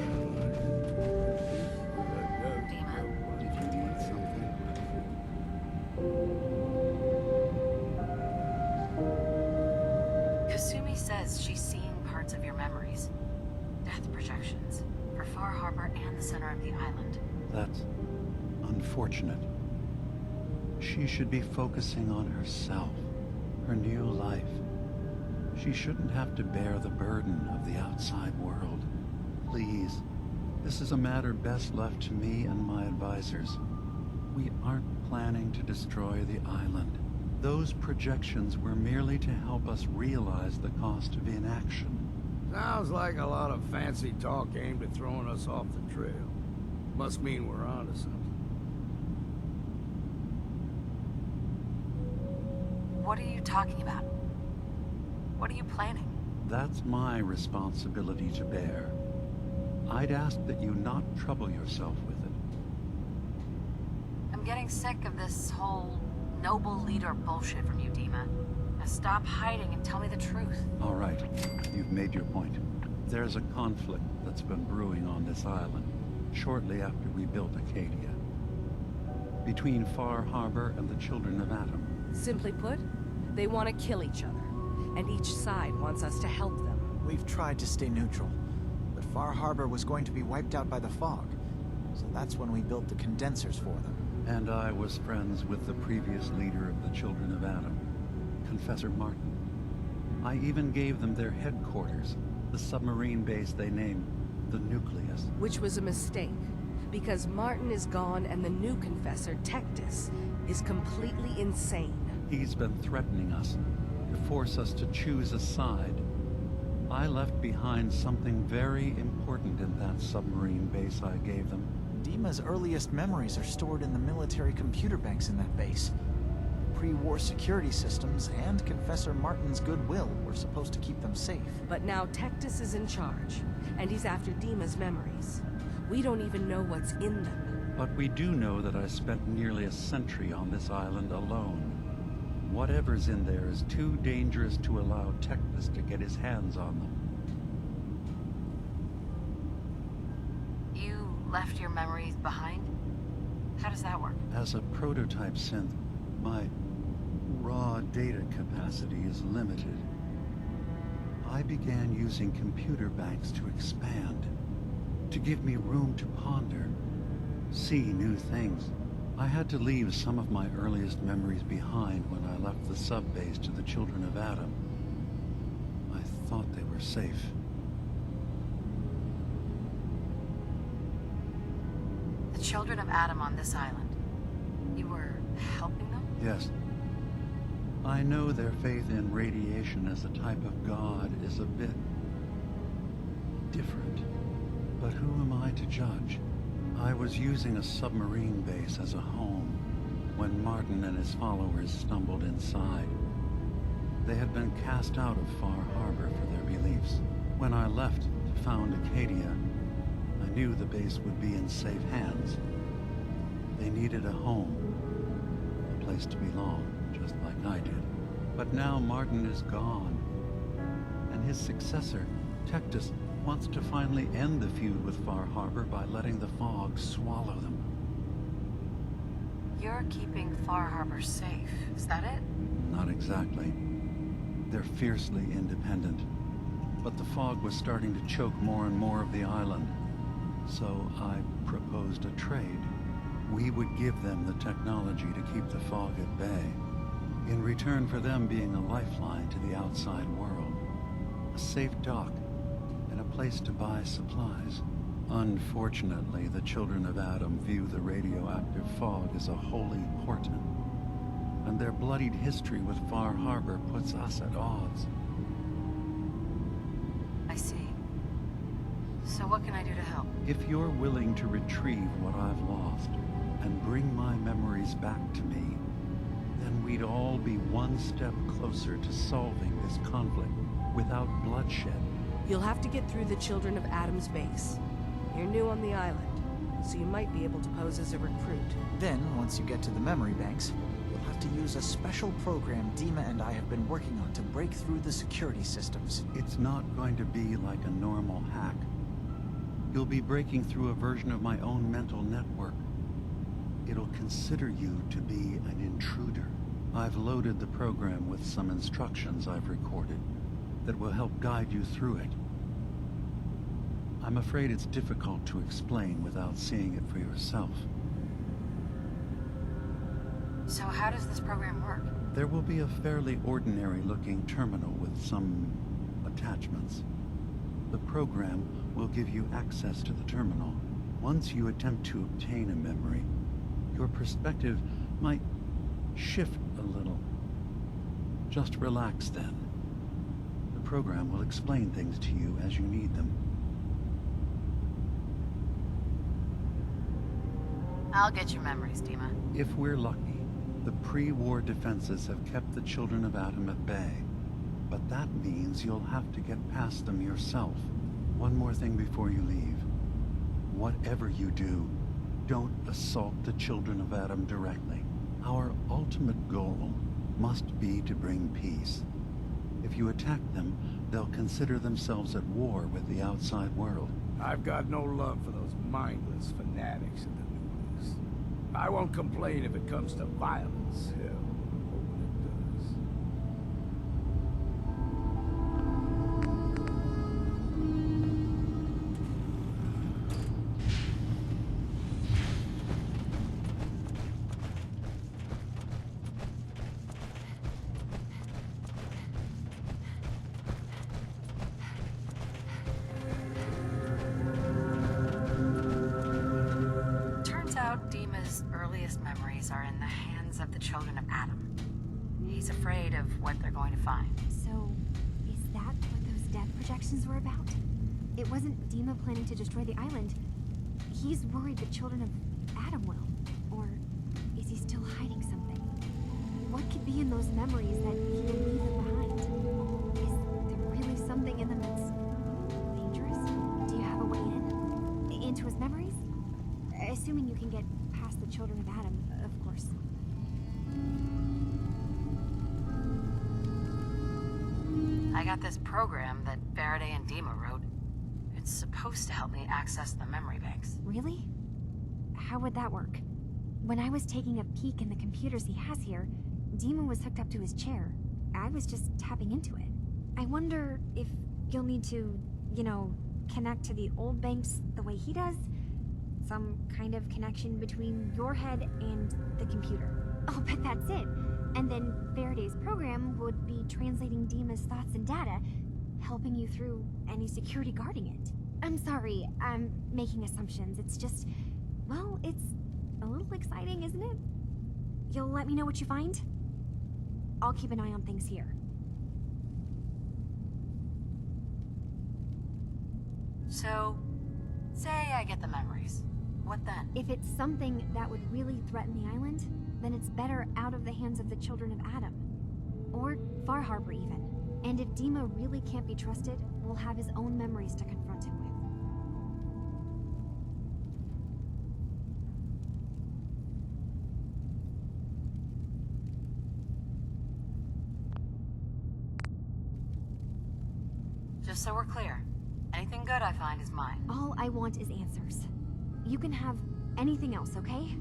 Did you need something? Kasumi says she's seeing parts of your memories. Death projections. For Far Harbor and the center of the island. That's unfortunate. She should be focusing on herself, her new life. She shouldn't have to bear the burden of the outside world. Please, this is a matter best left to me and my advisors. We aren't planning to destroy the island. Those projections were merely to help us realize the cost of inaction. Sounds like a lot of fancy talk aimed at throwing us off the trail. Must mean we're onto something. What are you talking about? What are you planning? That's my responsibility to bear. I'd ask that you not trouble yourself with it. I'm getting sick of this whole noble leader bullshit from you, DiMa. Now stop hiding and tell me the truth. All right, you've made your point. There's a conflict that's been brewing on this island shortly after we built Acadia. Between Far Harbor and the Children of Atom. Simply put, they want to kill each other, and each side wants us to help them. We've tried to stay neutral, but Far Harbor was going to be wiped out by the fog, so that's when we built the condensers for them. And I was friends with the previous leader of the Children of Atom, Confessor Martin. I even gave them their headquarters, the submarine base they named the Nucleus. Which was a mistake, because Martin is gone and the new Confessor, Tectus, is completely insane. He's been threatening us, to force us to choose a side. I left behind something very important in that submarine base I gave them. DiMa's earliest memories are stored in the military computer banks in that base. Pre-war security systems and Confessor Martin's goodwill were supposed to keep them safe. But now Tectus is in charge, and he's after DiMa's memories. We don't even know what's in them. But we do know that I spent nearly a century on this island alone. Whatever's in there is too dangerous to allow Tectus to get his hands on them. You left your memories behind? How does that work? As a prototype synth, my raw data capacity is limited. I began using computer banks to expand, to give me room to ponder, see new things. I had to leave some of my earliest memories behind when I left the sub-base to the Children of Adam. I thought they were safe. The Children of Adam on this island. You were helping them? Yes. I know their faith in radiation as a type of god is a bit different. But who am I to judge? I was using a submarine base as a home when Martin and his followers stumbled inside. They had been cast out of Far Harbor for their beliefs. When I left to found Acadia, I knew the base would be in safe hands. They needed a home, a place to belong, just like I did. But now Martin is gone, and his successor, Tectus, wants to finally end the feud with Far Harbor by letting the fog swallow them. You're keeping Far Harbor safe, is that it? Not exactly. They're fiercely independent. But the fog was starting to choke more and more of the island. So I proposed a trade. We would give them the technology to keep the fog at bay, in return for them being a lifeline to the outside world. A safe dock, and a place to buy supplies. Unfortunately, the Children of Adam view the radioactive fog as a holy portent, and their bloodied history with Far Harbor puts us at odds. I see. So what can I do to help? If you're willing to retrieve what I've lost, and bring my memories back to me, then we'd all be one step closer to solving this conflict without bloodshed. You'll have to get through the Children of Adam's base. You're new on the island, so you might be able to pose as a recruit. Then, once you get to the memory banks, you'll have to use a special program DiMa and I have been working on to break through the security systems. It's not going to be like a normal hack. You'll be breaking through a version of my own mental network. It'll consider you to be an intruder. I've loaded the program with some instructions I've recorded that will help guide you through it. I'm afraid it's difficult to explain without seeing it for yourself. So how does this program work? There will be a fairly ordinary-looking terminal with some attachments. The program will give you access to the terminal. Once you attempt to obtain a memory, your perspective might shift a little. Just relax then. The program will explain things to you as you need them. I'll get your memories, DiMa. If we're lucky, the pre-war defenses have kept the Children of Adam at bay. But that means you'll have to get past them yourself. One more thing before you leave. Whatever you do, don't assault the Children of Adam directly. Our ultimate goal must be to bring peace. If you attack them, they'll consider themselves at war with the outside world. I've got no love for those mindless fanatics in the news. I won't complain if it comes to violence. Hell, I'm hoping it does. Turns out DiMa's earliest memories are in the hands of the Children of Adam. He's afraid of what they're going to find. So, is that what those death projections were about? It wasn't DiMa planning to destroy the island. He's worried the Children of Adam will. Or is he still hiding something? What could be in those memories that he will leave them behind? Is there really something in them that's dangerous? Do you have a way in? Into his memories? Assuming you can get past the children of Adam, of course. I got this program that Faraday and DiMa wrote. It's supposed to help me access the memory banks. Really? How would that work? When I was taking a peek in the computers he has here, DiMa was hooked up to his chair. I was just tapping into it. I wonder if you'll need to, you know, connect to the old banks the way he does? Some kind of connection between your head and the computer. I'll bet that's it. And then Faraday's program would be translating DiMa's thoughts and data, helping you through any security guarding it. I'm sorry, I'm making assumptions. It's just, well, it's a little exciting, isn't it? You'll let me know what you find? I'll keep an eye on things here. So, say I get the memories. What then? If it's something that would really threaten the island, then it's better out of the hands of the children of Adam. Or Far Harbor, even. And if DiMa really can't be trusted, we'll have his own memories to confront him with. Just so we're clear, anything good I find is mine. All I want is answers. You can have anything else, okay?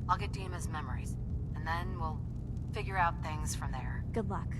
I'll get DiMa's memories, and then we'll figure out things from there. Good luck.